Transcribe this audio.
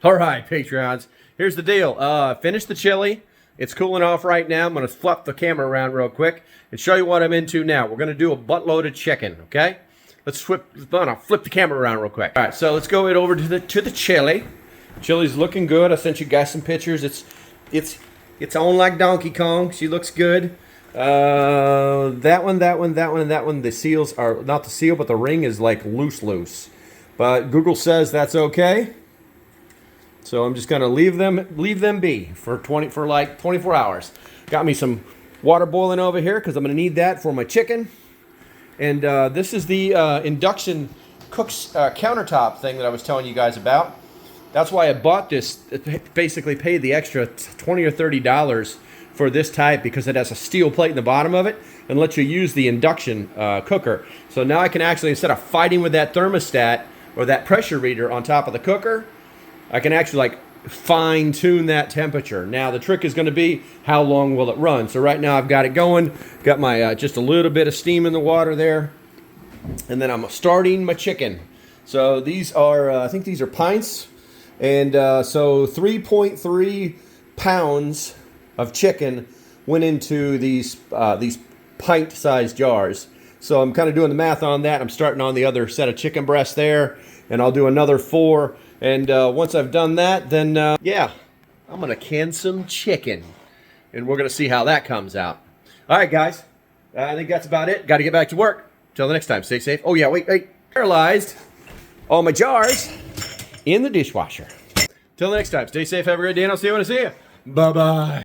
All right, Patreons. Here's the deal. Finished the chili. It's cooling off right now. I'm going to flip the camera around real quick and show you what I'm into now. We're going to do a buttload of chicken, okay? Let's flip the camera around real quick. All right, so let's go over to the chili. Chili's looking good. I sent you guys some pictures. It's on like Donkey Kong. She looks good. That one, and that one. The seals are not the seal, but the ring is like loose. But Google says that's okay. So I'm just gonna leave them be for like 24 hours. Got me some water boiling over here because I'm gonna need that for my chicken. And this is the induction cook's countertop thing that I was telling you guys about. That's why I bought this. Basically paid the extra $20 or $30 for this type because it has a steel plate in the bottom of it and lets you use the induction cooker. So now I can actually, instead of fighting with that thermostat or that pressure reader on top of the cooker, I can actually like fine tune that temperature. Now the trick is going to be how long will it run. So right now I've got it going, got my just a little bit of steam in the water there, and then I'm starting my chicken. So these are I think these are pints, and so 3.3 pounds of chicken went into these pint-sized jars. So I'm kind of doing the math on that. I'm starting on the other set of chicken breasts there, and I'll do another 4. And once I've done that, then yeah, I'm gonna can some chicken, and we're gonna see how that comes out. All right, guys, I think that's about it. Got to get back to work. Till the next time, stay safe. Oh yeah, wait, sterilized all my jars in the dishwasher. Till the next time, stay safe. Have a great day, and I'll see you when I see you. Bye bye.